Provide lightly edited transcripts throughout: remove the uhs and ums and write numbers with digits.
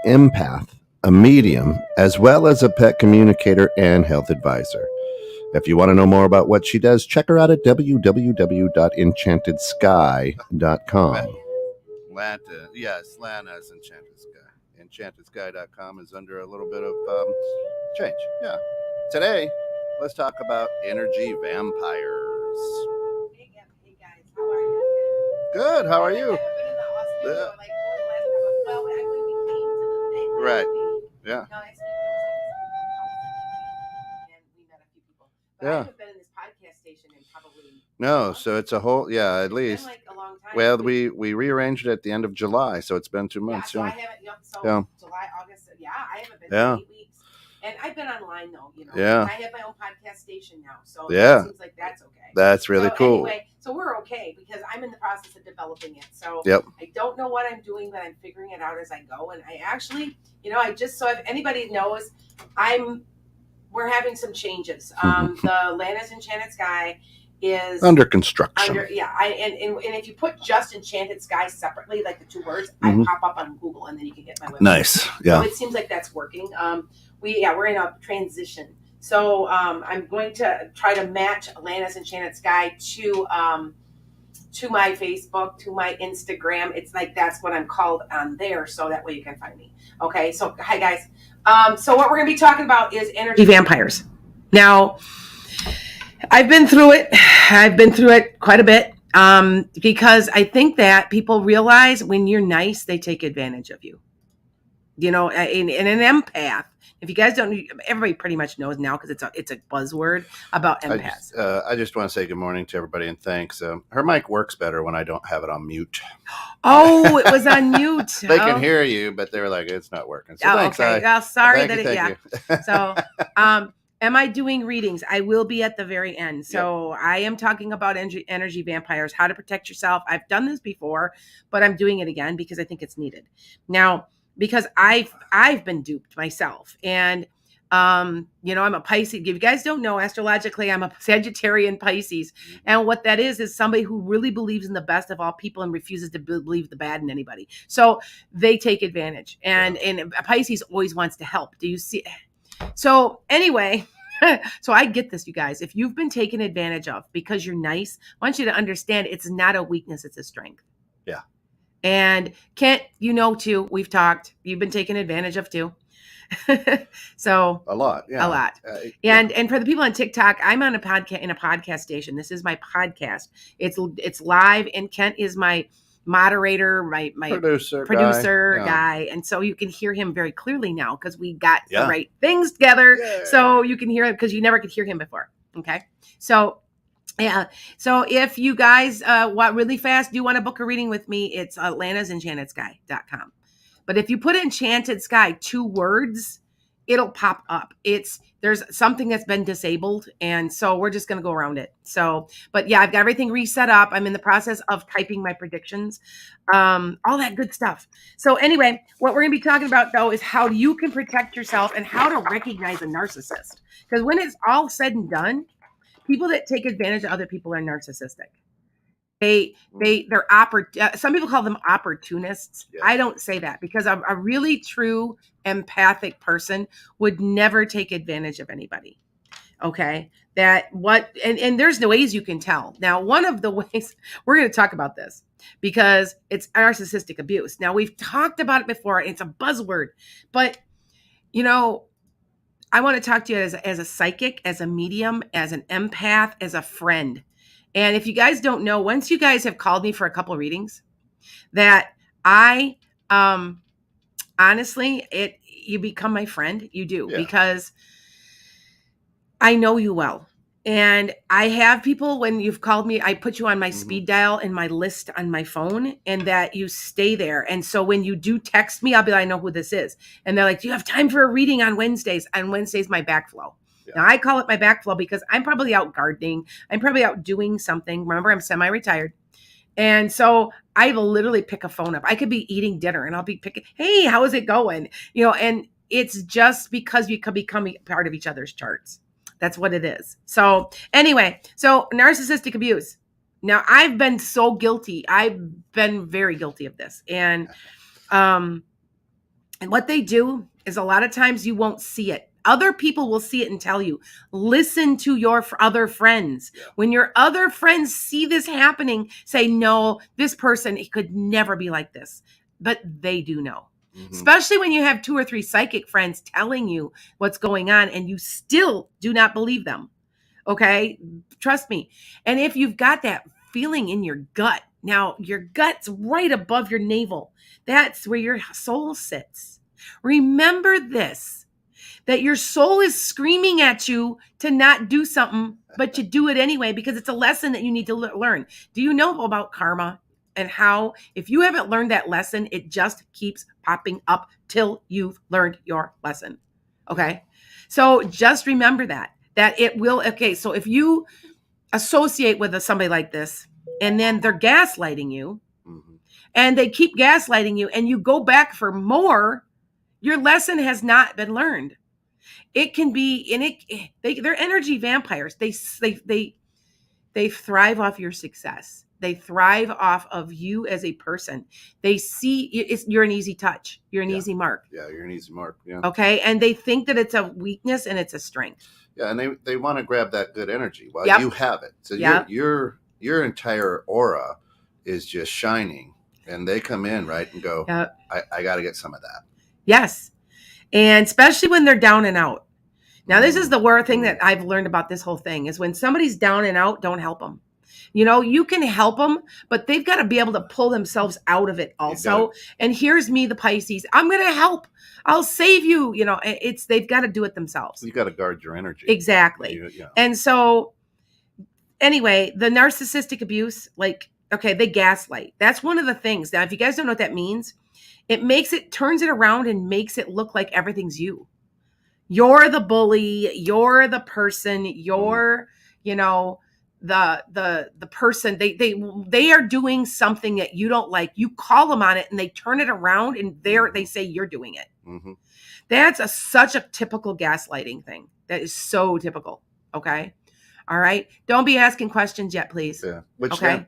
empath, a medium, as well as a pet communicator and health advisor. If you want to know more about what she does, check her out at www.enchantedSky.com. Lana's Enchanted Sky. EnchantedSky.com is under a little bit of change. Yeah. Today, let's talk about energy vampires. Hey guys, how are you? Good. How are you? I haven't been in the studio like the last time. Well, when we came to the thing. Right. Yeah. No, next week there was like this open house and we met a few people. But I haven't been in this podcast station in probably. No, so it's a whole, at least. It's been like a long time. Well, we rearranged it at the end of July, so it's been 2 months. So I haven't. July, August. I haven't been in 8 weeks. And I've been online though, Yeah. I have my own podcast station now, so Yeah. it seems like that's okay. That's really cool. Anyway, so we're okay because I'm in the process of developing it. So Yep. I don't know what I'm doing, but I'm figuring it out as I go. And I actually, so if anybody knows, we're having some changes. The Lana's Enchanted Sky is under construction. and if you put just Enchanted Sky separately, like the two words, Mhm. I pop up on Google and then you can get my website. Nice. Yeah. So it seems like that's working. We're in a transition. So I'm going to try to match Lana's Enchanted Sky to my Facebook, to my Instagram. It's like that's what I'm called on there, so that way you can find me. Okay, so hi guys. So what we're going to be talking about is energy vampires. Now, I've been through it. I've been through it quite a bit because I think that people realize when you're nice, they take advantage of you. In an empath. If you guys don't, everybody pretty much knows now because it's a buzzword about empaths. I just want to say good morning to everybody and thanks. Her mic works better when I don't have it on mute. Oh, it was on mute. They can hear you, but they're like, it's not working. So thanks. Okay. Well, sorry thank that you. So, am I doing readings? I will be at the very end. So I am talking about energy vampires, how to protect yourself. I've done this before, but I'm doing it again because I think it's needed. Now, because I've been duped myself. And, I'm a Pisces. If you guys don't know, astrologically, I'm a Sagittarian Pisces. And what that is somebody who really believes in the best of all people and refuses to believe the bad in anybody. So they take advantage. And a Pisces always wants to help. Do you see? So anyway, so I get this, you guys. If you've been taken advantage of because you're nice, I want you to understand it's not a weakness, it's a strength. Yeah. And Kent, too, we've talked. You've been taken advantage of too. So a lot. And for the people on TikTok, I'm on a podcast station. This is my podcast. It's live, and Kent is my moderator, my producer guy. And so you can hear him very clearly now because we got the right things together. Yeah. So you can hear him because you never could hear him before. Okay. So yeah. So if you guys want really fast, do want to book a reading with me, it's Lana'sEnchantedSky.com. But if you put Enchanted Sky, 2 words, it'll pop up. There's something that's been disabled. And so we're just going to go around it. So, but yeah, I've got everything reset up. I'm in the process of typing my predictions, all that good stuff. So anyway, what we're going to be talking about though is how you can protect yourself and how to recognize a narcissist. Because when it's all said and done, people that take advantage of other people are narcissistic. They're some people call them opportunists. Yeah. I don't say that because a really true empathic person would never take advantage of anybody. Okay. And there's no ways you can tell. Now, one of the ways we're going to talk about this because it's narcissistic abuse. Now we've talked about it before. And it's a buzzword, but I want to talk to you as a psychic, as a medium, as an empath, as a friend. And if you guys don't know, once you guys have called me for a couple readings, that I, honestly, you become my friend. You do, because I know you well. And I have people, when you've called me, I put you on my speed dial in my list on my phone, and that you stay there. And so when you do text me, I'll be like, I know who this is. And they're like, do you have time for a reading on Wednesdays? On Wednesdays, my backflow. Yeah. Now I call it my backflow because I'm probably out gardening. I'm probably out doing something. Remember, I'm semi-retired. And so I will literally pick a phone up. I could be eating dinner and I'll be picking, hey, how is it going? And it's just because you could become part of each other's charts. That's what it is. So anyway, narcissistic abuse. Now I've been so guilty. I've been very guilty of this. And And what they do is a lot of times you won't see it. Other people will see it and tell you. Listen to your other friends. Yeah. When your other friends see this happening, say, no, this person, it could never be like this. But they do know. Mm-hmm. Especially when you have 2 or 3 psychic friends telling you what's going on and you still do not believe them. Okay? Trust me. And if you've got that feeling in your gut, now your gut's right above your navel. That's where your soul sits. Remember this, that your soul is screaming at you to not do something, but you do it anyway because it's a lesson that you need to learn. Do you know about karma and how if you haven't learned that lesson, it just keeps popping up till you've learned your lesson? Okay? So just remember that it will. Okay, so if you associate with somebody like this and then they're gaslighting you, mm-hmm. and they keep gaslighting you and you go back for more, your lesson has not been learned. It can be, they're energy vampires. They thrive off your success. They thrive off of you as a person. They see you're an easy touch. You're an easy mark. Yeah, you're an easy mark. Yeah. Okay, and they think that it's a weakness and it's a strength. Yeah, and they want to grab that good energy while you have it. So your entire aura is just shining, and they come in right and go, I got to get some of that. Yes, and especially when they're down and out. Now, this is the worst thing that I've learned about this whole thing is when somebody's down and out, don't help them. You know, you can help them, but they've got to be able to pull themselves out of it also. And here's me, the Pisces. I'm going to help. I'll save you. You know, they've got to do it themselves. You got to guard your energy. Exactly. And so anyway, the narcissistic abuse, they gaslight. That's one of the things. Now, if you guys don't know what that means, it turns it around and makes it look like everything's you. You're the bully. You're the person. You're, the person. They are doing something that you don't like. You call them on it and they turn it around and they say you're doing it. Mm-hmm. That's such a typical gaslighting thing. That is so typical. Okay. All right. Don't be asking questions yet, please. Yeah.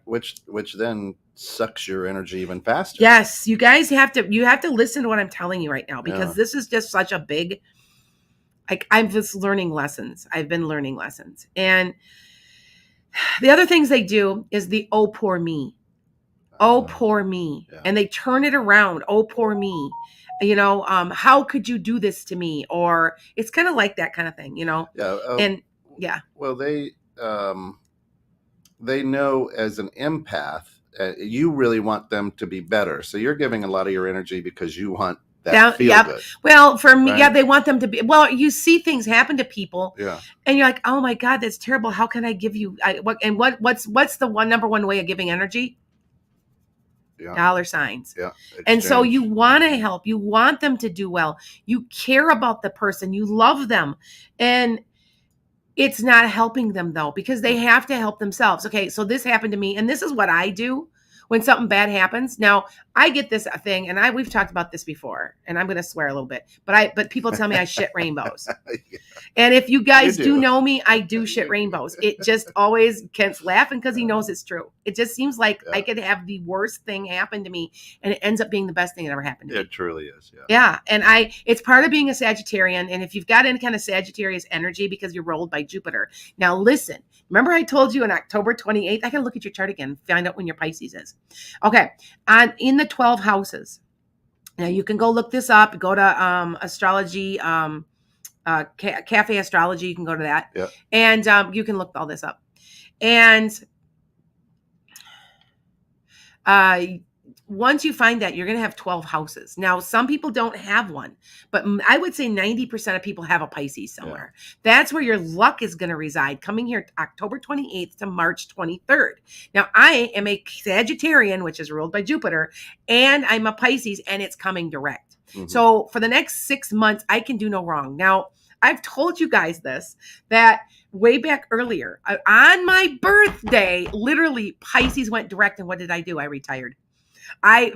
Which then sucks your energy even faster. Yes. You guys have to listen to what I'm telling you right now, because this is just such a big, I'm just learning lessons. I've been learning lessons. And the other things they do is the, oh, poor me. Oh, poor me. Yeah. And they turn it around. Oh, poor me. How could you do this to me? Or it's kind of like that kind of thing, Yeah. And yeah. Well, they know as an empath, you really want them to be better. So you're giving a lot of your energy because you want that feel good. Well, for me, right? They want them to be. Well, you see things happen to people, and you're like, oh my God, that's terrible. How can I give you? What's the number one way of giving energy? Dollar signs. Yeah. And so you want to help. You want them to do well. You care about the person. You love them, and it's not helping them though, because they have to help themselves. Okay, so this happened to me, and this is what I do when something bad happens. Now, I get this thing, and we've talked about this before, and I'm going to swear a little bit, but people tell me I shit rainbows. Yeah. And if you guys do know me, I do shit rainbows. It just always, Kent's laughing because he knows it's true. It just seems like I could have the worst thing happen to me, and it ends up being the best thing that ever happened to me. It truly is. Yeah. And it's part of being a Sagittarian. And if you've got any kind of Sagittarius energy, because you're rolled by Jupiter. Now, listen, remember I told you on October 28th, I got to look at your chart again, find out when your Pisces is. Okay. In the 12 houses. Now you can go look this up. Go to astrology, Cafe Astrology. You can go to that. Yeah. And you can look all this up. And once you find that, you're going to have 12 houses. Now, some people don't have one, but I would say 90% of people have a Pisces somewhere. Yeah. That's where your luck is going to reside, coming here October 28th to March 23rd. Now, I am a Sagittarian, which is ruled by Jupiter, and I'm a Pisces, and it's coming direct. Mm-hmm. So for the next 6 months, I can do no wrong. Now, I've told you guys this, that way back earlier, on my birthday, literally Pisces went direct, and what did I do? I retired.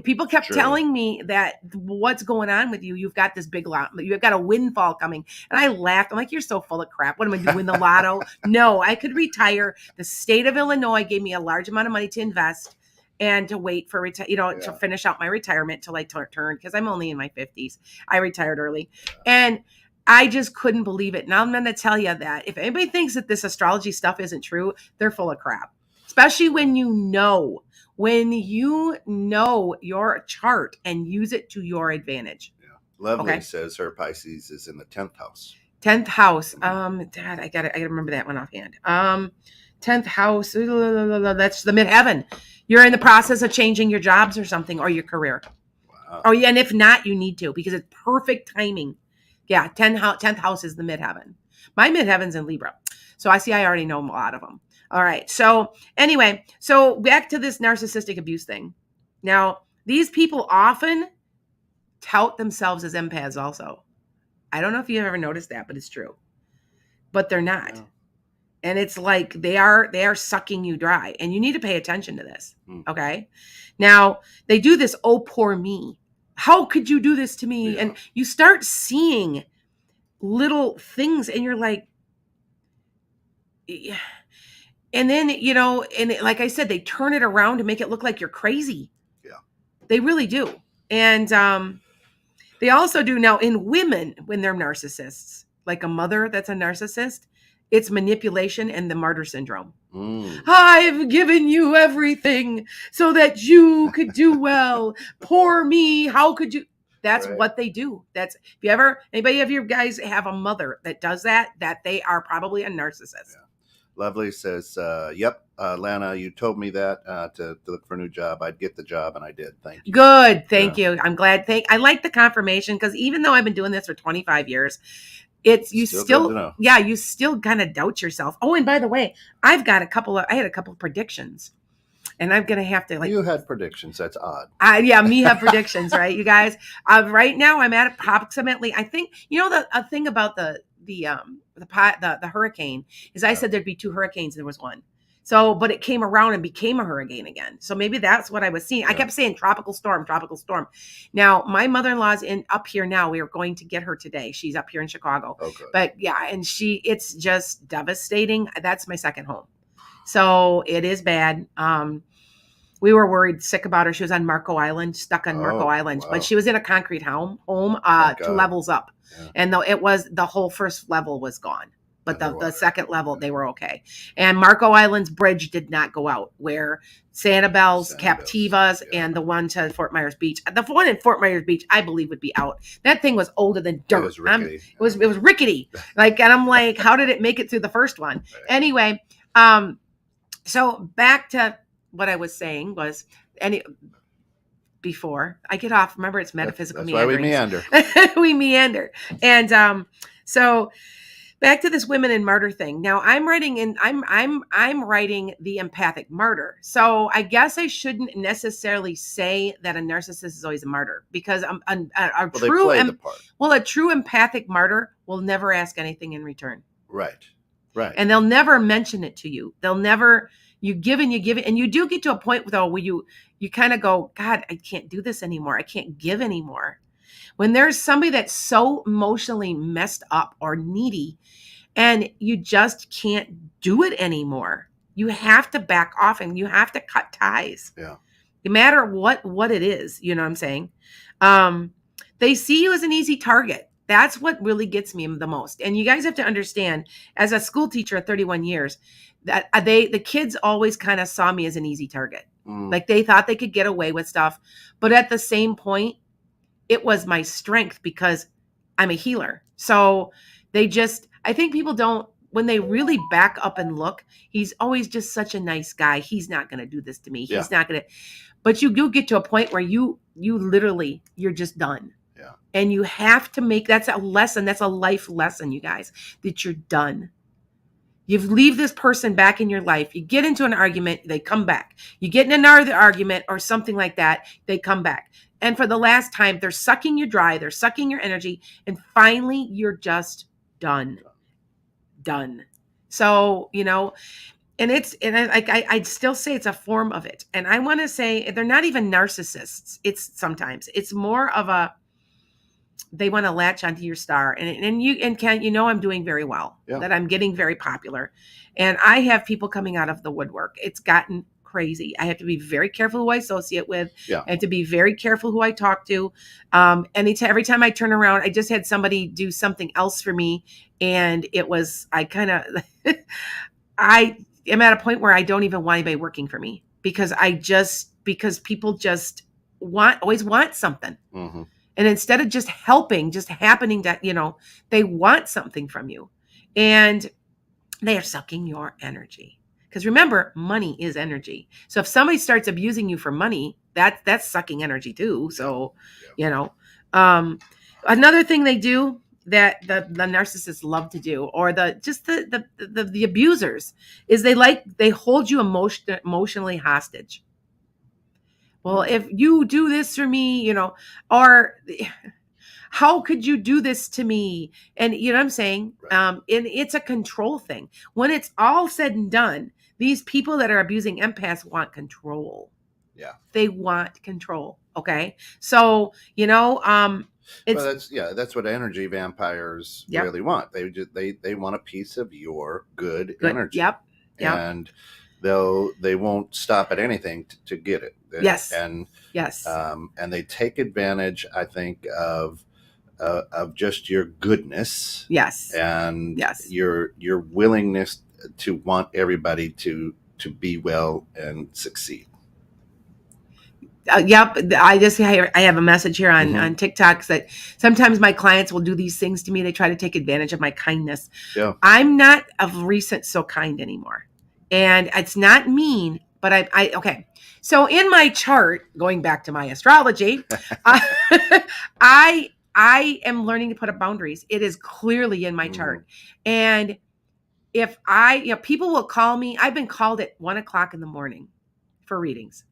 People kept telling me that what's going on with you? You've got this big lot. You've got a windfall coming. And I laughed. I'm like, you're so full of crap. What am I doing, the lotto? No, I could retire. The state of Illinois gave me a large amount of money to invest. and to wait for to finish out my retirement till I turn, because I'm only in my 50s. I retired early, and I just couldn't believe it. Now I'm going to tell you that if anybody thinks that this astrology stuff isn't true, they're full of crap. Especially when you know your chart and use it to your advantage. Yeah. Lovely says her Pisces is in the 10th house. 10th house. Dad, I gotta remember that one offhand. 10th house. That's the midheaven. You're in the process of changing your jobs or something, or your career. Wow. Oh yeah, and if not, you need to, because it's perfect timing. Yeah, 10th house is the midheaven. My midheaven's in Libra, so I already know a lot of them. All right. So anyway, back to this narcissistic abuse thing. Now, these people often tout themselves as empaths also. I don't know if you've ever noticed that, but it's true. But they're not. No. And it's like they are sucking you dry, and you need to pay attention to this. Okay. Now, they do this, oh, poor me. How could you do this to me? Yeah. And you start seeing little things, and you're like, yeah. And then, like I said, they turn it around to make it look like you're crazy. Yeah. They really do. And they also do now in women when they're narcissists, like a mother that's a narcissist, it's manipulation and the martyr syndrome. I've given you everything so that you could do well. Poor me. How could you? That's right. What they do. That's, anybody of you guys have a mother that does that they are probably a narcissist. Yeah. Lovely says, yep, Lana, you told me that to look for a new job. I'd get the job, and I did. Thank you. Good. Thank you. I'm glad. I like the confirmation, because even though I've been doing this for 25 years, you still kind of doubt yourself. Oh, and by the way, I had a couple of predictions, and I'm going to have to you had predictions. That's odd. Me have predictions, right? You guys, right now I'm at approximately, I think, a thing about the hurricane is I said there'd be 2 hurricanes. There was one. So, but it came around and became a hurricane again. So maybe that's what I was seeing. Yeah. I kept saying tropical storm. Now, my mother-in-law's up here now. We are going to get her today. She's up here in Chicago. Okay. But yeah, and it's just devastating. That's my second home. So it is bad. We were worried sick about her. She was on Marco Island, stuck on Marco Island, but she was in a concrete home 2 levels up. Yeah. And though the whole first level was gone, but the second level, they were okay. And Marco Island's bridge did not go out, where Sanibel's, Captivas, and the one to Fort Myers Beach. The one in Fort Myers Beach, I believe, would be out. That thing was older than dirt. It was rickety. It was rickety. And I'm like, how did it make it through the first one? Right. Anyway, so back to what I was saying was, before I get off, remember, it's metaphysical meanderings. That's why we meander. We meander. And so back to this women and martyr thing. Now I'm writing the empathic martyr. So I guess I shouldn't necessarily say that a narcissist is always a martyr, because a true empathic martyr will never ask anything in return. Right. And they'll never mention it to you. They'll never. You give and you give it. And you do get to a point, though, where you kind of go, God, I can't do this anymore. I can't give anymore. When there's somebody that's so emotionally messed up or needy, and you just can't do it anymore, you have to back off and you have to cut ties. Yeah. No matter what it is, you know what I'm saying? They see you as an easy target. That's what really gets me the most. And you guys have to understand, as a school teacher of 31 years, that the kids always kind of saw me as an easy target. Like they thought they could get away with stuff. But at the same point, it was my strength, because I'm a healer. So I think people don't, when they really back up and look, he's always just such a nice guy. He's not going to do this to me. He's not going to, but you do get to a point where you literally, you're just done. Yeah. And you have to that's a lesson. That's a life lesson, you guys, that you're done. You leave this person back in your life. You get into an argument, they come back. You get in another argument or something like that, they come back. And for the last time, they're sucking you dry. They're sucking your energy. And finally, you're just done. So, and I'd still say it's a form of it. And I want to say they're not even narcissists. It's more of they want to latch onto your star, and Kent, I'm doing very well, that I'm getting very popular, and I have people coming out of the woodwork. It's gotten crazy. I have to be very careful who I associate with. Yeah. I have to be very careful who I talk to. Every time I turn around, I just had somebody do something else for me. And it was, I am at a point where I don't even want anybody working for me because people just always want something. Mm-hmm. And instead of just helping, just happening to, they want something from you. And they are sucking your energy. Because remember, money is energy. So if somebody starts abusing you for money, that's sucking energy too. So, another thing they do that the narcissists love to do, or the abusers, is they hold you emotionally hostage. Well, if you do this for me, or how could you do this to me? And you know what I'm saying? Right. And it's a control thing. When it's all said and done, these people that are abusing empaths want control. Yeah. They want control. Okay. So, that's what energy vampires really want. They want a piece of your good energy. Yep. And they won't stop at anything to get it. Yes. And they take advantage, I think, of just your goodness. Yes. And your willingness to want everybody to be well and succeed. Yep. I have a message here on TikTok that sometimes my clients will do these things to me. They try to take advantage of my kindness. Yeah. I'm not of recent so kind anymore. And it's not mean, but okay. So in my chart, going back to my astrology, I am learning to put up boundaries. It is clearly in my chart. And if people will call me, I've been called at 1:00 in the morning for readings.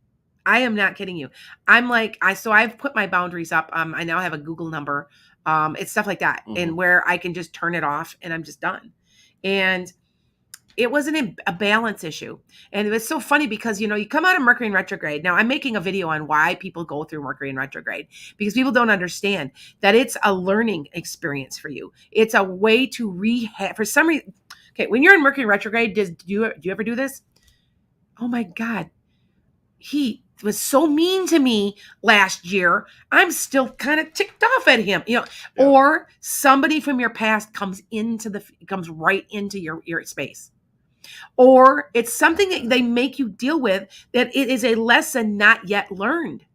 I am not kidding you. I'm like, so I've put my boundaries up. I now have a Google number. It's stuff like that. And where I can just turn it off and I'm just done. And it wasn't a balance issue. And it was so funny because, you come out of Mercury in retrograde. Now I'm making a video on why people go through Mercury in retrograde, because people don't understand that it's a learning experience for you. It's a way to rehab for some reason. Okay. When you're in Mercury retrograde, do you ever do this? Oh my God. He was so mean to me last year. I'm still kind of ticked off at him, or somebody from your past comes right into your space. Or it's something that they make you deal with that it is a lesson not yet learned.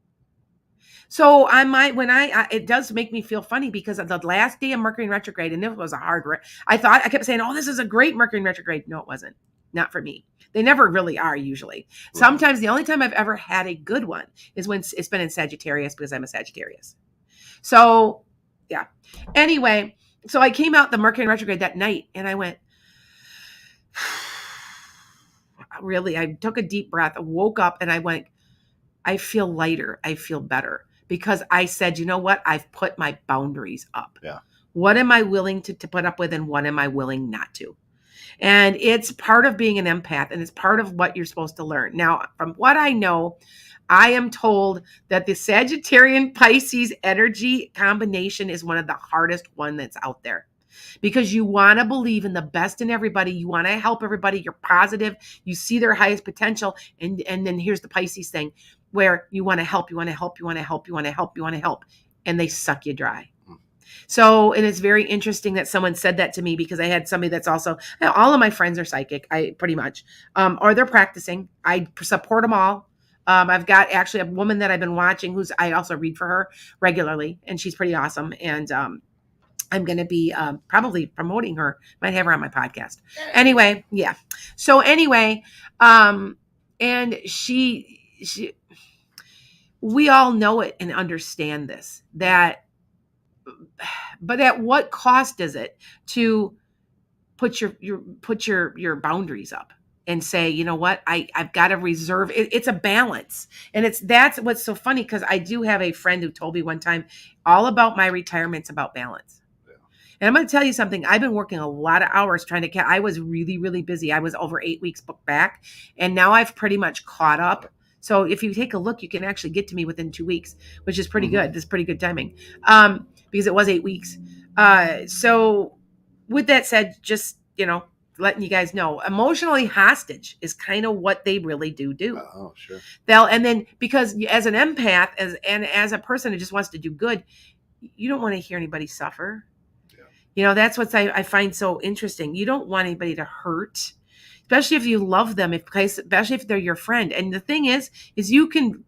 So it does make me feel funny because of the last day of Mercury in retrograde, and it was a hard. I kept saying, "Oh, this is a great Mercury in retrograde." No, it wasn't. Not for me. They never really are usually. Right. Sometimes the only time I've ever had a good one is when it's been in Sagittarius, because I'm a Sagittarius. So yeah. Anyway, so I came out the Mercury in retrograde that night and I went, really, I took a deep breath, I woke up and I went, I feel lighter. I feel better because I said, you know what? I've put my boundaries up. Yeah. What am I willing to put up with and what am I willing not to? And it's part of being an empath and it's part of what you're supposed to learn. Now, from what I know, I am told that the Sagittarian Pisces energy combination is one of the hardest one that's out there. Because you want to believe in the best in everybody. You want to help everybody. You're positive. You see their highest potential. And then here's the Pisces thing where you want to help, you want to help, you want to help, you want to help, you want to help. And they suck you dry. So, and it's very interesting that someone said that to me because I had somebody that's also, all of my friends are psychic, pretty much, or they're practicing. I support them all. I've got actually a woman that I've been watching I also read for her regularly, and she's pretty awesome. And I'm going to be probably promoting her. Might have her on my podcast. Anyway, yeah. So anyway, and she, we all know it and understand this, but at what cost is it to put your boundaries up and say, you know what, I've got to reserve. It's a balance. And that's what's so funny. Cause I do have a friend who told me one time all about my retirement's about balance. Yeah. And I'm going to tell you something. I've been working a lot of hours I was really, really busy. I was over 8 weeks booked back and now I've pretty much caught up. So if you take a look, you can actually get to me within 2 weeks, which is pretty good. That's pretty good timing. Because it was 8 weeks. So with that said, just, letting you guys know, emotionally hostage is kind of what they really do. Oh, sure. And then because as an empath, as a person who just wants to do good, you don't want to hear anybody suffer. Yeah. That's what I find so interesting. You don't want anybody to hurt, especially if you love them, especially if they're your friend. And the thing is you can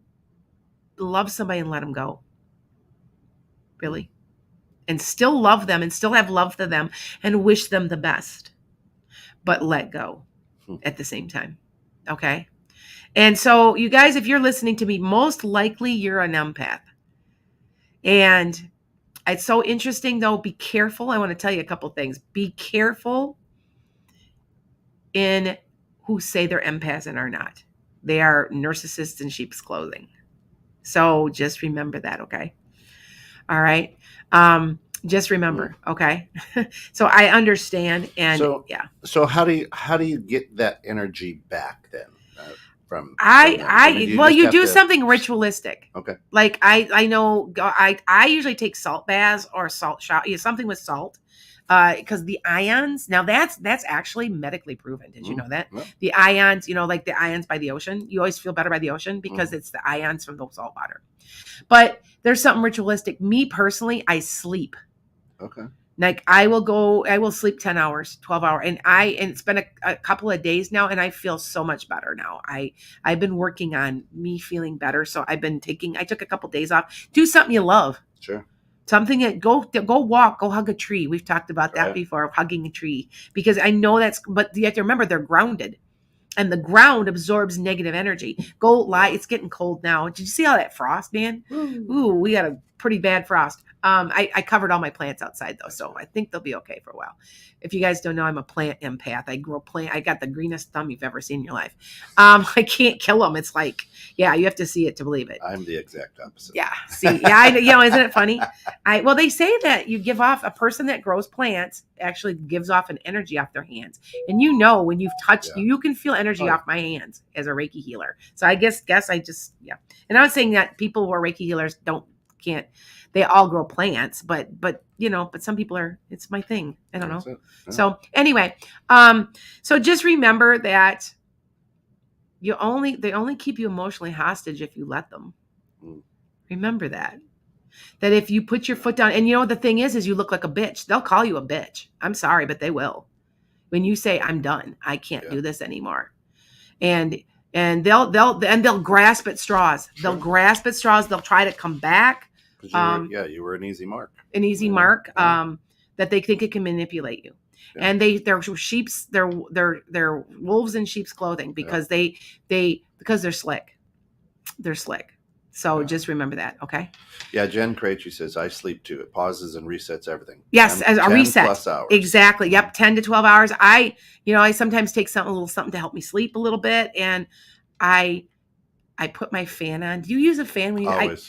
love somebody and let them go. Really. And still love them and still have love for them and wish them the best, but let go at the same time. Okay. And so you guys, if you're listening to me, most likely you're an empath. And it's so interesting though. Be careful. I want to tell you a couple things. Be careful in who say they're empaths and are not. They are narcissists in sheep's clothing. So just remember that. Okay. All right. Just remember. Okay. So I understand. And yeah. So how do you get that energy back then? You do something ritualistic. Okay. Like I know I usually take salt baths or salt shower, something with salt. Because the ions, now that's actually medically proven. Did you know that? Yeah. The ions, like the ions by the ocean, you always feel better by the ocean because it's the ions from the salt water. But there's something ritualistic. Me personally, I sleep. Okay. Like I will sleep 10 hours, 12 hours. And it's been a couple of days now and I feel so much better now. I've been working on me feeling better. So I took a couple of days off. Do something you love. Sure. Something that go walk, go hug a tree. We've talked about that before, hugging a tree, because I know but you have to remember they're grounded and the ground absorbs negative energy. Go lie. It's getting cold now. Did you see all that frost, man? Ooh, we got a pretty bad frost. I covered all my plants outside though, so I think they'll be okay for a while. If you guys don't know, I'm a plant empath. I grow plant. I got the greenest thumb you've ever seen in your life. I can't kill them. It's like, yeah, you have to see it to believe it. I'm the exact opposite. Yeah. See, yeah, isn't it funny? Well, they say that you give off, a person that grows plants actually gives off an energy off their hands. And when you've touched, you can feel energy off my hands as a Reiki healer. So I guess I just, yeah. And I was saying that people who are Reiki healers can't, they all grow plants, but some people it's my thing. I don't know. Yeah. So anyway, so just remember that they only keep you emotionally hostage if you let them. Remember that if you put your foot down, and the thing is you look like a bitch. They'll call you a bitch. I'm sorry, but they will. When you say, I'm done, I can't do this anymore. And they'll grasp at straws. Sure. They'll grasp at straws. They'll try to come back. You were an easy mark. That they think it can manipulate you. Yeah. And they're wolves in sheep's clothing because because they're slick. They're slick. So just remember that, okay? Yeah, Jen Krejci says, I sleep too. It pauses and resets everything. Yes, 10, as a reset. 10 plus hours. Exactly. Yep, 10 to 12 hours. I sometimes take a little something to help me sleep a little bit, and I put my fan on. Do you use a fan when you? Always.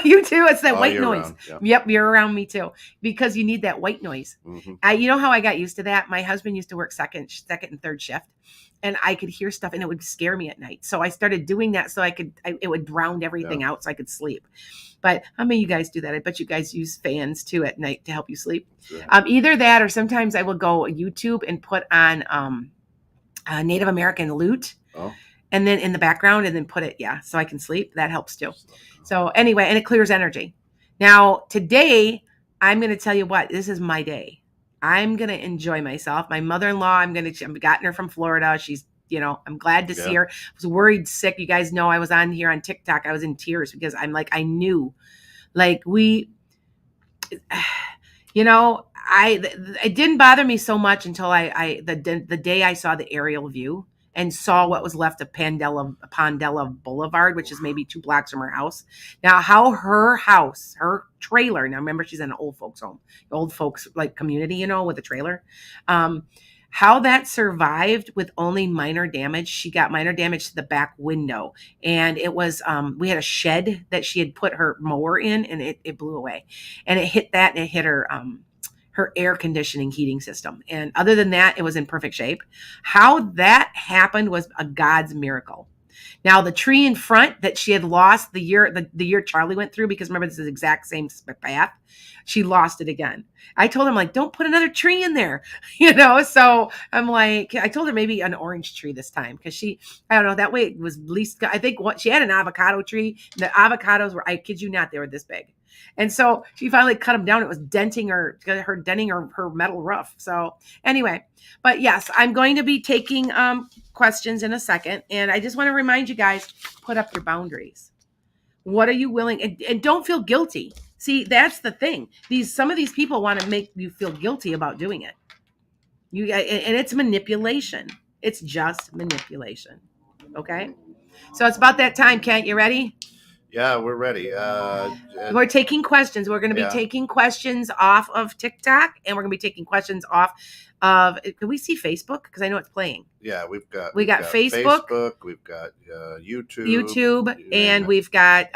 You too. It's that white noise. Yep, you're around me too, because you need that white noise. Mm-hmm. You know how I got used to that? My husband used to work second and third shift, and I could hear stuff, and it would scare me at night. So I started doing that so it would drown everything out, so I could sleep. But how many of you guys do that? I bet you guys use fans too at night to help you sleep. Sure. Either that, or sometimes I will go YouTube and put on Native American lute. Oh. And then in the background, and then put it, so I can sleep. That helps too. So anyway, and it clears energy. Now, today, I'm going to tell you what, this is my day. I'm going to enjoy myself. My mother-in-law, I've gotten her from Florida. She's, I'm glad to see her. I was worried sick. You guys know I was on here on TikTok. I was in tears because I'm like, I knew, like it didn't bother me so much until the day I saw the aerial view and saw what was left of Pondella Boulevard, which is maybe 2 blocks from her house. Now, how her trailer, now remember she's in an old folks home, old folks like community, with a trailer. How that survived with only minor damage. She got minor damage to the back window. And it was, we had a shed that she had put her mower in, and it blew away. And it hit that, and it hit her air conditioning heating system. And other than that, it was in perfect shape. How that happened was a God's miracle. Now, the tree in front that she had lost the year Charlie went through, because remember, this is the exact same path, she lost it again. I told him, like, don't put another tree in there, so I'm like, I told her maybe an orange tree this time, because I don't know, that way it was least, I think she had an avocado tree. The avocados were, I kid you not, they were this big. And so she finally cut them down. It was denting her metal roof. So anyway, but yes, I'm going to be taking questions in a second. And I just want to remind you guys, put up your boundaries. What are you willing? And don't feel guilty. See, that's the thing. Some of these people want to make you feel guilty about doing it. And it's manipulation. It's just manipulation. Okay. So it's about that time, Kent. You ready? Yeah, we're ready. We're taking questions. We're going to be taking questions off of TikTok, and we're going to be taking questions off of. Can we see Facebook? Because I know it's playing. Yeah, we've got Facebook. We've got YouTube, and we've got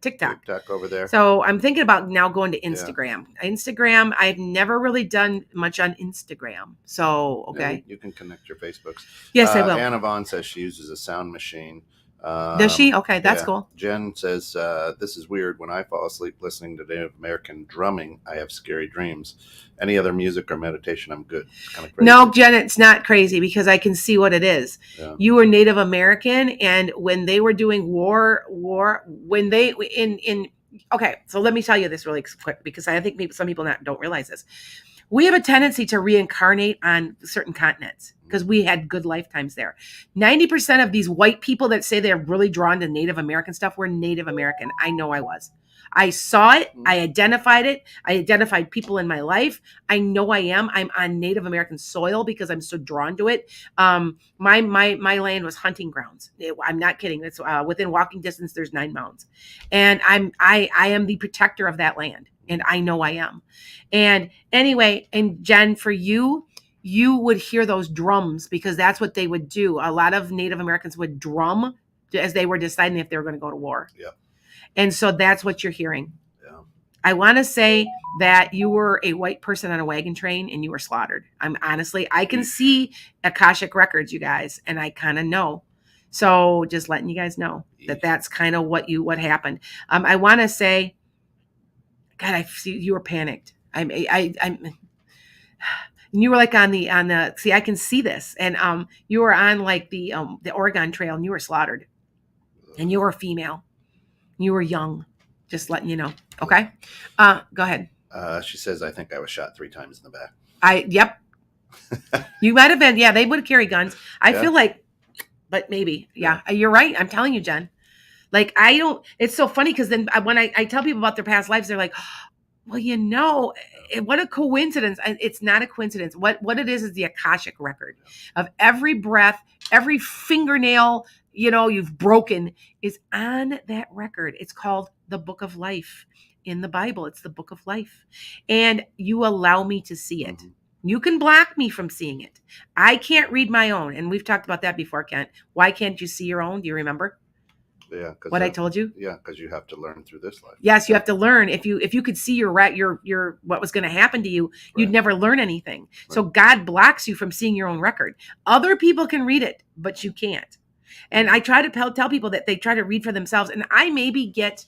TikTok. TikTok over there. So I'm thinking about now going to Instagram. Yeah. Instagram, I've never really done much on Instagram. So okay, you can connect your Facebooks. Yes, I will. Anna Vaughn says she uses a sound machine. Does she? Okay, that's cool. Jen says, this is weird. When I fall asleep listening to Native American drumming, I have scary dreams. Any other music or meditation, I'm good. It's kind of crazy. No, Jen, it's not crazy, because I can see what it is. Yeah. You were Native American, and when they were doing when they okay, so let me tell you this really quick, because I think some people don't realize this. We have a tendency to reincarnate on certain continents because we had good lifetimes there. 90% of these white people that say they're really drawn to Native American stuff were Native American. I know I was. I saw it. I identified it. I identified people in my life. I know I am. I'm on Native American soil because I'm so drawn to it. My land was hunting grounds. I'm not kidding. It's within walking distance. There's 9 mountains, and I am the protector of that land. And I know I am. And anyway, and Jen, for you would hear those drums, because that's what they would do. A lot of Native Americans would drum as they were deciding if they were going to go to war. Yeah. And so that's what you're hearing. Yeah. I want to say that you were a white person on a wagon train and you were slaughtered. I can see Akashic records, you guys, and I kind of know. So just letting you guys know that that's kind of what happened. I want to say, God, I see you were panicked. I'm you were like on the see, I can see this. And you were on like the Oregon Trail, and you were slaughtered. And you were female. You were young. Just letting you know. Okay. Go ahead. She says, I think I was shot 3 times in the back. Yep. You might have been. Yeah, they would carry guns. I feel like, but maybe. Yeah, you're right. I'm telling you, Jen. Like, it's so funny, because then when I tell people about their past lives, they're like, well, what a coincidence. It's not a coincidence. What it is the Akashic record of every breath, every fingernail, you've broken is on that record. It's called the Book of Life in the Bible. It's the Book of Life. And you allow me to see it. Mm-hmm. You can block me from seeing it. I can't read my own. And we've talked about that before, Kent. Why can't you see your own? Do you remember? Yeah, what I told you. Yeah, because you have to learn through this life. Yes, you have to learn. If you could see your what was going to happen to you, you'd never learn anything. Right. So God blocks you from seeing your own record. Other people can read it, but you can't. And I try to tell people that they try to read for themselves, and I maybe get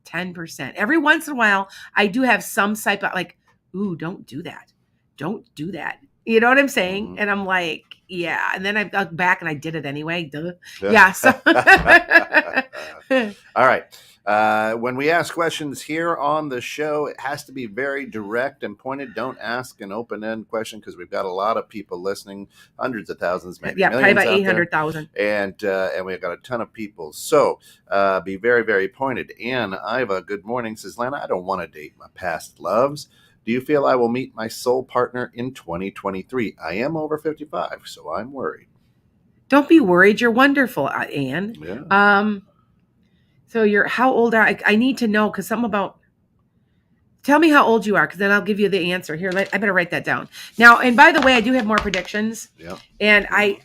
10%. Every once in a while, I do have some type of like, ooh, don't do that. Don't do that. You know what I'm saying? Mm-hmm. And I'm like, yeah. And then I got back and I did it anyway. Duh. Yeah. So. All right. When we ask questions here on the show, it has to be very direct and pointed. Don't ask an open-end question, because we've got a lot of people listening, hundreds of thousands, maybe millions, probably about 800,000. And we've got a ton of people. So be very, very pointed. Ann Iva, good morning, says, Lana, I don't want to date my past loves. Do you feel I will meet my soul partner in 2023? I am over 55, so I'm worried. Don't be worried. You're wonderful, Ann. Yeah. So how old are I need to know, because something about, tell me how old you are, because then I'll give you the answer. Here, I better write that down. Now, and by the way, I do have more predictions. Yeah. And I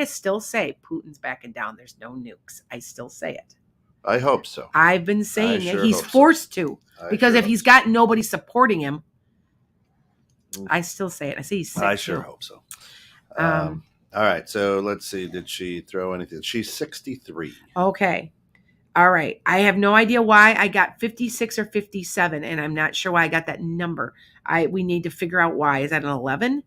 still say Putin's backing down. There's no nukes. I still say it. I hope so. I've been saying it. He's forced to. Because if he's got nobody supporting him, I still say it. I say he's sick. I sure hope so. All right. So let's see. Did she throw anything? She's 63. Okay. All right. I have no idea why I got 56 or 57, and I'm not sure why I got that number. We need to figure out why. Is that an 11?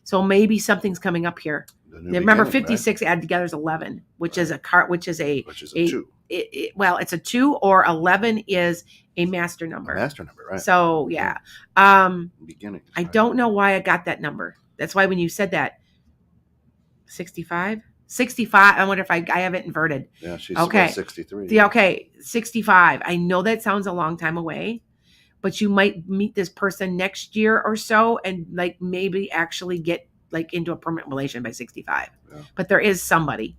So maybe something's coming up here. Remember, 56 right? Add together is 11, which is a two. Well, it's a 2, or 11 is a master number. A master number, right? So yeah. Beginning. I don't know why I got that number. That's why when you said that, 65. I wonder if I have it inverted. Yeah, she's okay. 63. Yeah, okay, 65. I know that sounds a long time away, but you might meet this person next year or so and like maybe actually get like into a permanent relation by 65. Yeah. But there is somebody.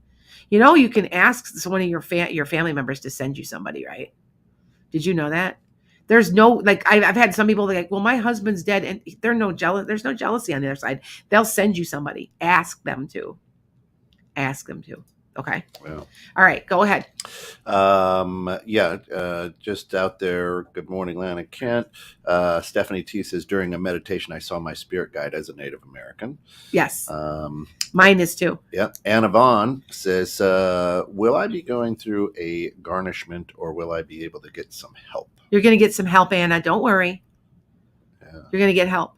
You know, you can ask one of your family members to send you somebody, right? Did you know that? There's no, like, I've had some people like, well, my husband's dead, and there's no jealousy on the other side. They'll send you somebody. Ask them to. Okay. Well, all right, go ahead. Just out there. Good morning, Lana Kent. Stephanie T says, during a meditation, I saw my spirit guide as a Native American. Yes. Mine is too. Yeah. Anna Vaughn says, will I be going through a garnishment, or will I be able to get some help? You're going to get some help, Anna. Don't worry. Yeah. You're going to get help.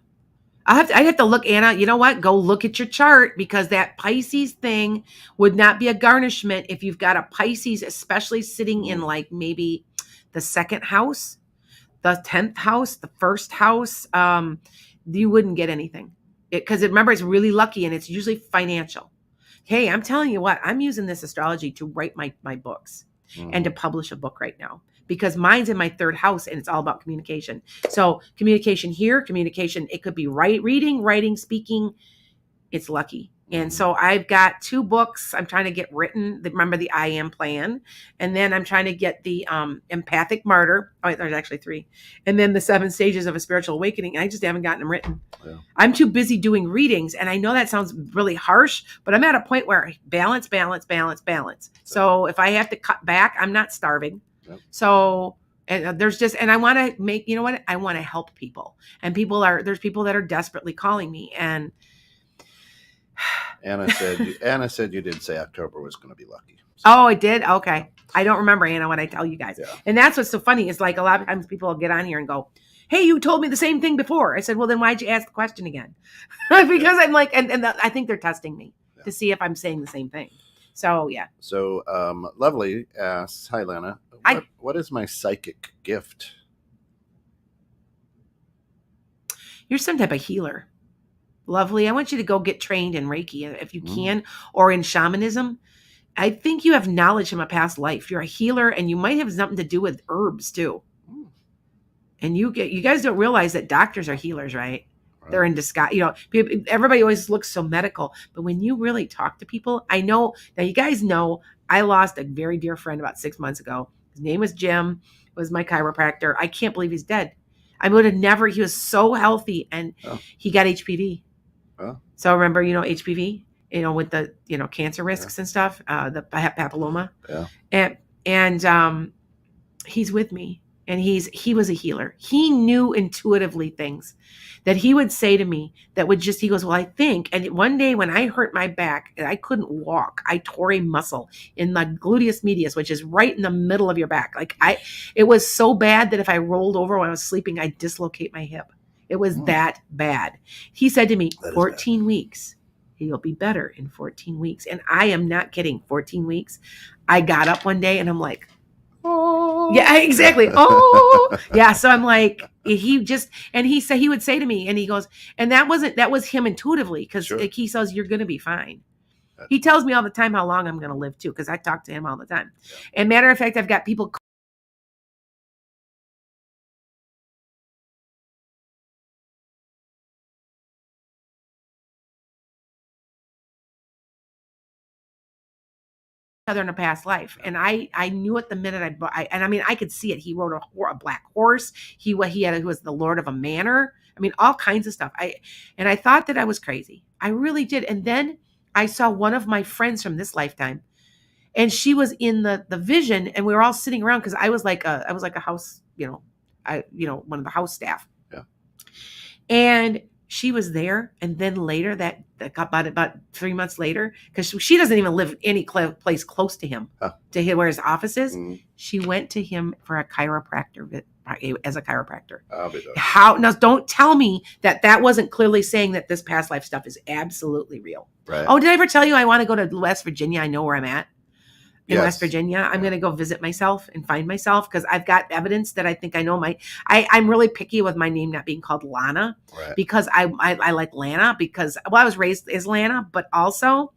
I'd have to look, Anna, you know what? Go look at your chart, because that Pisces thing would not be a garnishment if you've got a Pisces, especially sitting in like maybe the second house, the 10th house, the first house. You wouldn't get anything because remember, it's really lucky and it's usually financial. Hey, I'm telling you what, I'm using this astrology to write my books and to publish a book right now, because mine's in my 3rd house and it's all about communication. So communication here, it could be reading, writing, speaking. It's lucky. And so I've got 2 books I'm trying to get written. Remember the I Am Plan. And then I'm trying to get the Empathic Martyr. Oh, there's actually 3. And then the 7 Stages of a Spiritual Awakening. I just haven't gotten them written. Yeah. I'm too busy doing readings. And I know that sounds really harsh, but I'm at a point where balance. So if I have to cut back, I'm not starving. Yep. So and I want to make, you know what? I want to help people. And there's people that are desperately calling me. And Anna said you did say October was going to be lucky. So. Oh, I did? Okay. I don't remember, Anna, when I tell you guys. Yeah. And that's what's so funny is like a lot of times people will get on here and go, hey, you told me the same thing before. I said, well, then why'd you ask the question again? Because I'm like, and I think they're testing me to see if I'm saying the same thing. So, yeah. So, Lovely asks, hi, Lana. What is my psychic gift? You're some type of healer. Lovely. I want you to go get trained in Reiki if you can, or in shamanism. I think you have knowledge from a past life. You're a healer, and you might have something to do with herbs too. And you guys don't realize that doctors are healers, right? They're in disguise. You know, everybody always looks so medical, but when you really talk to people, I know now. You guys know I lost a very dear friend about 6 months ago. His name was Jim. Was my chiropractor. I can't believe he's dead. I would have never. He was so healthy, and he got HPV. So remember, HPV, with the, cancer risks and stuff, the papilloma. Yeah. And he's with me, and he was a healer. He knew intuitively things that he would say to me that would he goes, well, I think. And one day when I hurt my back and I couldn't walk, I tore a muscle in the gluteus medius, which is right in the middle of your back. It was so bad that if I rolled over when I was sleeping, I'd dislocate my hip. It was that bad. He said to me, 14 weeks. You'll be better in 14 weeks. And I am not kidding. 14 weeks. I got up one day and I'm like, oh. Yeah, exactly. Oh, yeah. So I'm like, he said, he would say to me, and he goes, and that was him intuitively, because he says, you're going to be fine. He tells me all the time how long I'm going to live too, because I talk to him all the time. Yeah. And matter of fact, I've got people other in a past life, and I knew it the minute I could see it. He rode a black horse. He was the lord of a manor. I mean, all kinds of stuff. I thought that I was crazy. I really did. And then I saw one of my friends from this lifetime, and she was in the vision, and we were all sitting around because I was like a house, one of the house staff. Yeah. And she was there, and then later that about 3 months later, because she doesn't even live any place close to him, to where his office is. She went to him for a chiropractor as a chiropractor. How now? Don't tell me that wasn't clearly saying that this past life stuff is absolutely real. Right. Oh, did I ever tell you I want to go to West Virginia? I know where I'm at. In West Virginia. I'm going to go visit myself and find myself, because I've got evidence that I think I know I'm really picky with my name not being called Lana, because I like Lana, because, well, I was raised as Lana, but also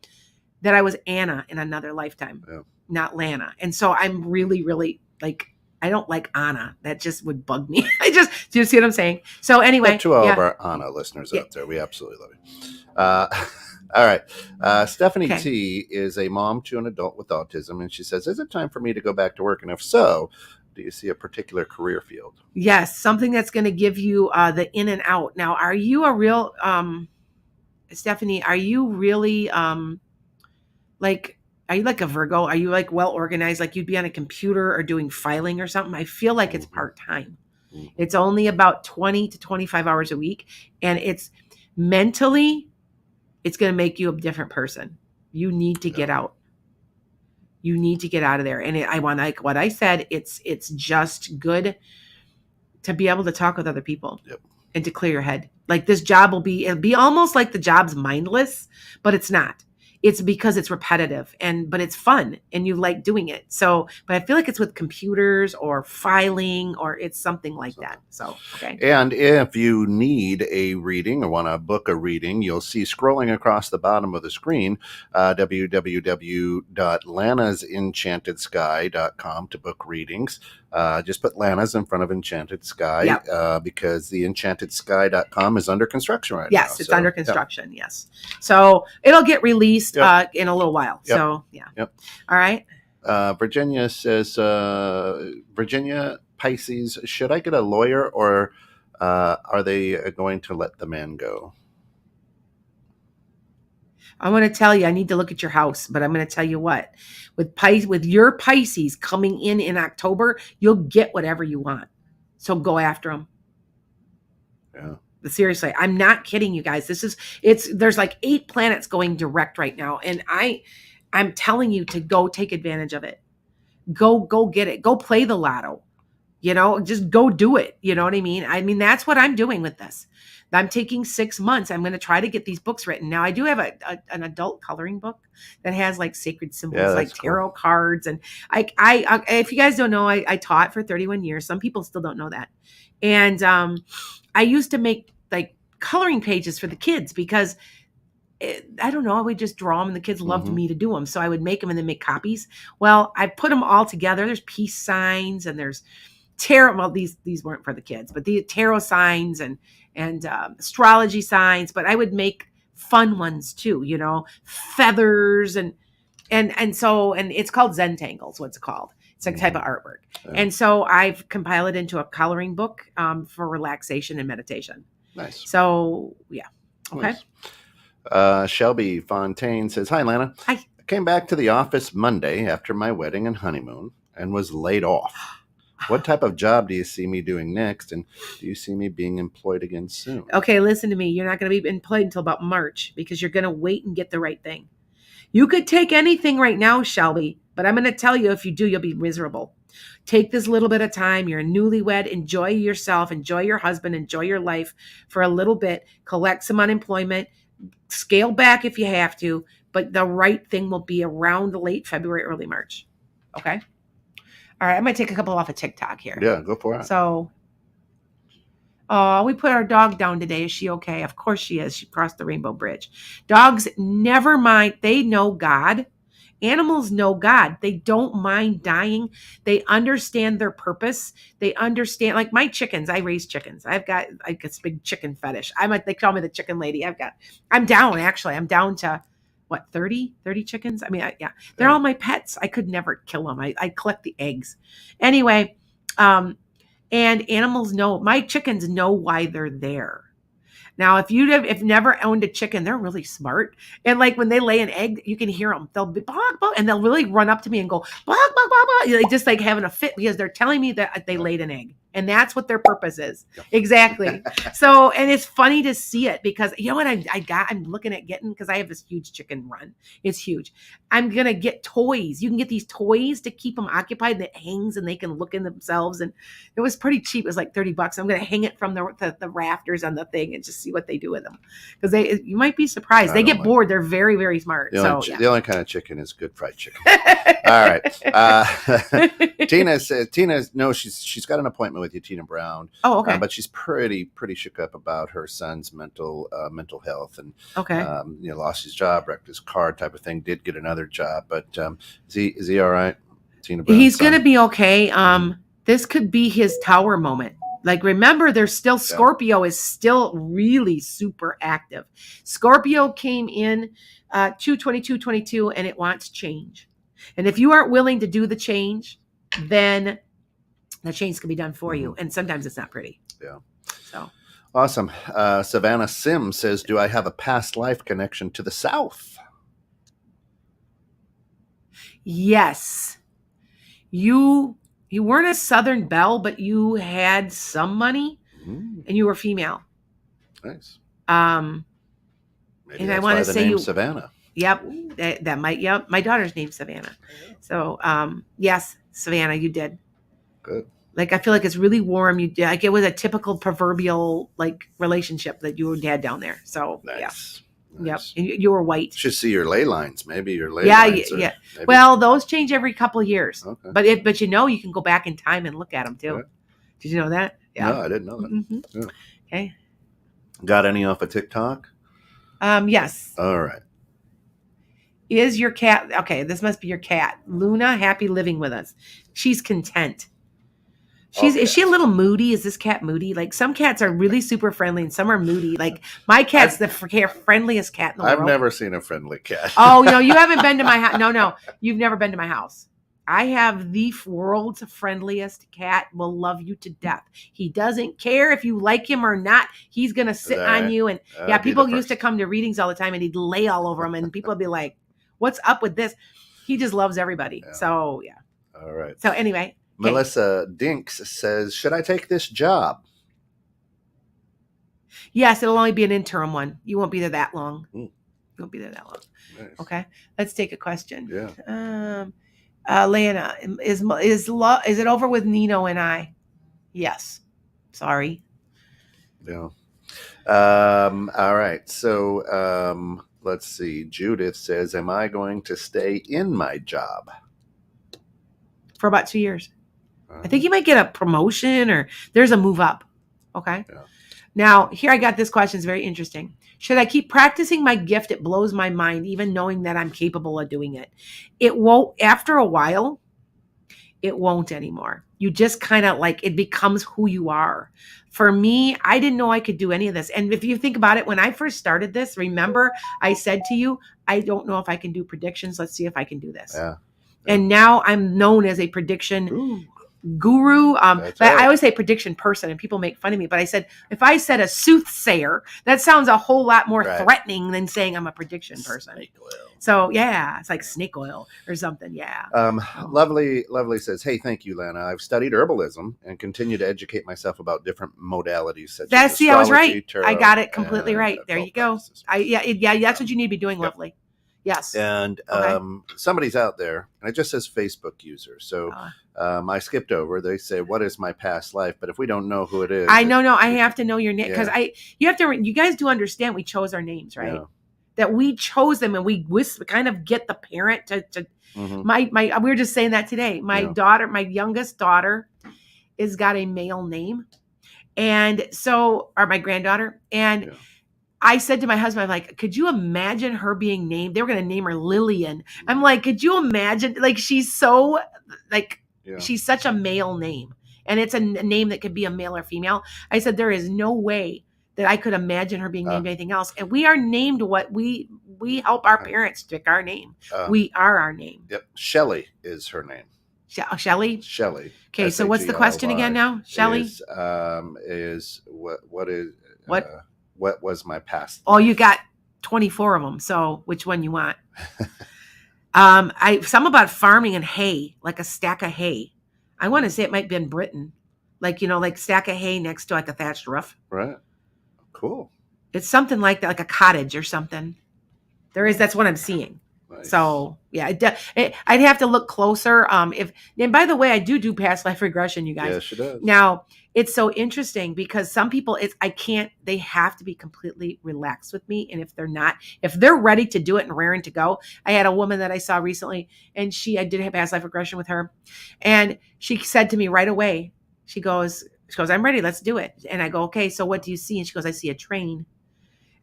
that I was Anna in another lifetime, not Lana. And so I'm really, really like, I don't like Anna. That just would bug me. Do you see what I'm saying? So anyway. But to all of our Anna listeners out there, we absolutely love you. All right. Stephanie T is a mom to an adult with autism, and she says, is it time for me to go back to work? And if so, do you see a particular career field? Yes, something that's going to give you the in and out. Now, are you a real, Stephanie, are you really are you like a Virgo? Are you like well organized? Like you'd be on a computer or doing filing or something? I feel like it's part-time. It's only about 20 to 25 hours a week. And it's mentally, it's going to make you a different person. You need to get out. You need to get out of there. And I want, like what I said, it's just good to be able to talk with other people and to clear your head. Like this job it'll be almost like the job's mindless, but it's not. It's because it's repetitive but it's fun and you like doing it. So, but I feel like it's with computers or filing or it's something like that. So, okay. And if you need a reading or want to book a reading, you'll see scrolling across the bottom of the screen, www.lanasenchantedSky.com to book readings. Just put Lana's in front of Enchanted Sky because the EnchantedSky.com is under construction right now. Yes, it's under construction. Yes. So it'll get released in a little while. So, All right. Virginia says, Virginia Pisces, should I get a lawyer or are they going to let the man go? I want to tell you, I need to look at your house, but I'm going to tell you what, with your Pisces coming in October, you'll get whatever you want. So go after them. Yeah. But seriously, I'm not kidding you guys. There's like 8 planets going direct right now. And I'm telling you to go take advantage of it. Go get it. Go play the lotto. Just go do it. You know what I mean? I mean, that's what I'm doing with this. I'm taking 6 months. I'm going to try to get these books written. Now, I do have an adult coloring book that has like sacred symbols, like tarot cards. And I if you guys don't know, I taught for 31 years. Some people still don't know that. And I used to make like coloring pages for the kids because I don't know, I would just draw them and the kids loved me to do them. So I would make them and then make copies. Well, I put them all together. There's peace signs and there's tarot. Well, these weren't for the kids, but the tarot signs and astrology signs. But I would make fun ones too, feathers and it's called Zentangles. What's it called? It's a type of artwork. Yeah. And so I've compiled it into a coloring book for relaxation and meditation. Nice. So yeah. Okay. Nice. Shelby Fontaine says, hi, Lana. Hi. I came back to the office Monday after my wedding and honeymoon and was laid off. What type of job do you see me doing next? And do you see me being employed again soon? Okay, listen to me. You're not going to be employed until about March because you're going to wait and get the right thing. You could take anything right now, Shelby, but I'm going to tell you, if you do, you'll be miserable. Take this little bit of time. You're a newlywed. Enjoy yourself. Enjoy your husband. Enjoy your life for a little bit. Collect some unemployment. Scale back if you have to, but the right thing will be around late February, early March. Okay? All right, I'm going to take a couple off of TikTok here. Yeah, go for it. So, we put our dog down today. Is she okay? Of course she is. She crossed the rainbow bridge. Dogs, never mind. They know God. Animals know God. They don't mind dying. They understand their purpose. They understand, like my chickens. I raise chickens. I've got like this big chicken fetish. They call me the chicken lady. I'm down to what, 30 chickens? I mean, they're all my pets. I could never kill them. I collect the eggs. Anyway, and animals know, my chickens know why they're there. Now, if you've never owned a chicken, they're really smart. And like when they lay an egg, you can hear them. They'll be bog, bog, and they'll really run up to me and go, bog, bog, bog, bog. They just like having a fit because they're telling me that they laid an egg. And that's what their purpose is. Exactly. So, and it's funny to see it because you know what I'm looking at getting, because I have this huge chicken run. It's huge. I'm going to get toys. You can get these toys to keep them occupied that hangs and they can look in themselves. And it was pretty cheap. It was like $30. I'm going to hang it from the rafters on the thing and just see what they do with them. Because you might be surprised. They get bored. They're very, very smart. The only kind of chicken is good fried chicken. All right. Tina knows she's got an appointment with you, Tina Brown. Oh, okay. But she's pretty shook up about her son's mental health, and lost his job, wrecked his car, type of thing. Did get another job, but is he all right, Tina Brown? He's gonna be okay. This could be his tower moment. Like, remember, there's still Scorpio is still really super active. Scorpio came in 2/22/22, and it wants change. And if you aren't willing to do the change, then the change can be done for you. And sometimes it's not pretty. Yeah. So awesome. Savannah Sim says, do I have a past life connection to the South? Yes. You weren't a Southern belle, but you had some money and you were female. Nice. Maybe and I want to say Savannah. Yep. That might, yep. My daughter's named Savannah. So, yes, Savannah, you did. Good. Like, I feel like it's really warm. Like, it was a typical proverbial, like, relationship that you had down there. So, nice. Yeah. Nice. Yep. And you were white. Should see your ley lines. Maybe your ley lines. Yeah. Well, those change every couple of years. Okay. But you can go back in time and look at them too. Right. Did you know that? Yeah. No, I didn't know that. Mm-hmm. Yeah. Okay. Got any off of TikTok? Yes. All right. Is your cat, okay, this must be your cat. Luna, happy living with us. She's content. Is she a little moody? Is this cat moody? Like, some cats are really super friendly and some are moody. Like, my cat's the friendliest cat in the world. I've never seen a friendly cat. Oh, no, you haven't been to my house. No, you've never been to my house. I have the world's friendliest cat, will love you to death. He doesn't care if you like him or not. He's going to sit on you. And people used to come to readings all the time and he'd lay all over them and people would be like, what's up with this? He just loves everybody. Yeah. So, yeah. All right. So, anyway. Melissa Dinks says, should I take this job? Yes, it'll only be an interim one. You won't be there that long. You won't be there that long. Nice. Okay. Let's take a question. Yeah. Lana, is it over with Nino and I? Yes. Sorry. Yeah. All right. So, let's see. Judith says, am I going to stay in my job? For about 2 years. I think you might get a promotion or there's a move up. Okay. Yeah. Now, here I got this question. It's very interesting. Should I keep practicing my gift? It blows my mind, even knowing that I'm capable of doing it. It won't, after a while, it won't anymore. You just kind of like, it becomes who you are. For me, I didn't know I could do any of this. And if you think about it, when I first started this, remember I said to you, I don't know if I can do predictions. Let's see if I can do this. Yeah. And now I'm known as a prediction guru. But I always say prediction person and people make fun of me. But I said, if I said a soothsayer, that sounds a whole lot more threatening than saying I'm a prediction person. Snake oil. So yeah, it's like snake oil or something. Yeah. Lovely says, hey, thank you, Lana. I've studied herbalism and continue to educate myself about different modalities. Such as astrology, I was right. tarot, I got it completely right. There you go. That's what you need to be doing, Lovely. Yes. And somebody's out there, and it just says Facebook user. So I skipped over. They say, what is my past life? But if we don't know who it is. I have to know your name. Because you guys do understand we chose our names, right? Yeah. That we chose them and we kind of get the parent to we were just saying that today. My daughter, my youngest daughter has got a male name. And so, or my granddaughter. And I said to my husband, I'm like, could you imagine her being named? They were going to name her Lillian. I'm like, could you imagine? Like, she's so, she's such a male name. And it's a name that could be a male or female. I said, there is no way that I could imagine her being named anything else. And we are named what we help our parents pick our name. We are our name. Yep. Shelley is her name. Shelley? Shelley. Okay, so what's the question again now? Shelley? What was my past? Oh, you got 24 of them. So which one you want? Some about farming and hay, like a stack of hay. I want to say it might be in Britain. like, like stack of hay next to like a thatched roof. Right. Cool. It's something like that, like a cottage or something. That's what I'm seeing. Nice. So yeah, I'd have to look closer. And by the way, I do past life regression, you guys. Yeah, she does. Now it's so interesting because some people, they have to be completely relaxed with me. And if they're ready to do it and raring to go. I had a woman that I saw recently, and I did have past life regression with her. And she said to me right away, she goes, I'm ready. Let's do it. And I go, okay, so what do you see? And she goes, I see a train.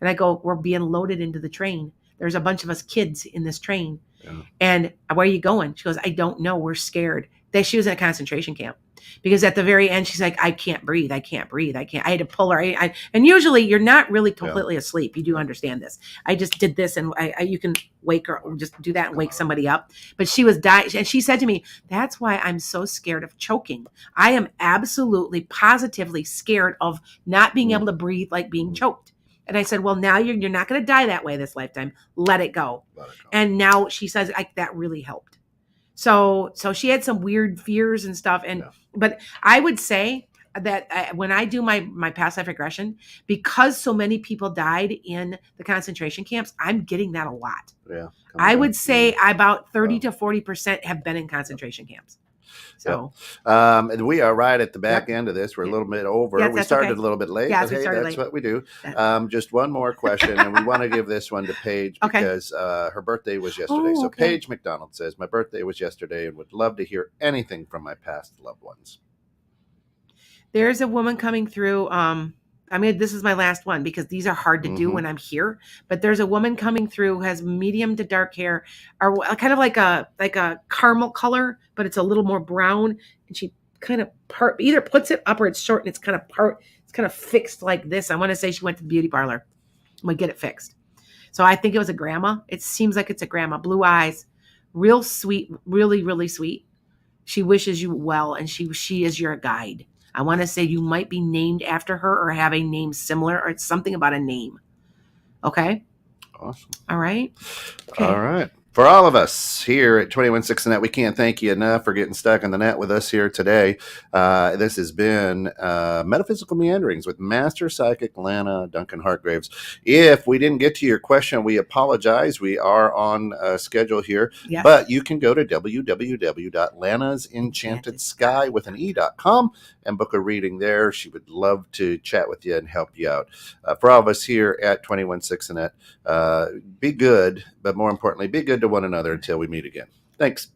And I go, we're being loaded into the train. There's a bunch of us kids in this train. Yeah. And where are you going? She goes, I don't know. We're scared. She was in a concentration camp because at the very end, she's like, I can't breathe. I had to pull her. And usually you're not really completely asleep. You do understand this. I just did this, and you can wake her, just do that and wake somebody up. But she was dying. And she said to me, that's why I'm so scared of choking. I am absolutely positively scared of not being able to breathe, like being choked. And I said, well, now you're not going to die that way this lifetime. Let it go. And now she says, that really helped. So she had some weird fears and stuff. But I would say that when I do my past life regression, because so many people died in the concentration camps, I'm getting that a lot. Yeah. I would say about 30 to 40% have been in concentration camps. So we are right at the back end of this. We're a little bit over. Yes, we started a little bit late, but hey, that's what we do. Just one more question, and we want to give this one to Paige because her birthday was yesterday. So Paige McDonald says, my birthday was yesterday and would love to hear anything from my past loved ones. There's a woman coming through. This is my last one because these are hard to do when I'm here. But there's a woman coming through who has medium to dark hair, or kind of like a caramel color, but it's a little more brown. And she kind of either puts it up or it's short and it's kind of fixed like this. I want to say she went to the beauty parlor and would get it fixed. So I think it was a grandma. It seems like it's a grandma. Blue eyes, real sweet, really, really sweet. She wishes you well, and she is your guide. I want to say you might be named after her or have a name similar, or it's something about a name. Okay? Awesome. All right? Okay. All right. For all of us here at 216 Net, we can't thank you enough for getting stuck in the net with us here today. This has been Metaphysical Meanderings with Master Psychic Lana Duncan-Hartgraves. If we didn't get to your question, we apologize. We are on schedule here, but you can go to www.lanasenchantedSky.com and book a reading there. She would love to chat with you and help you out. For all of us here at 216 Net, be good, but more importantly, be good to one another until we meet again. Thanks.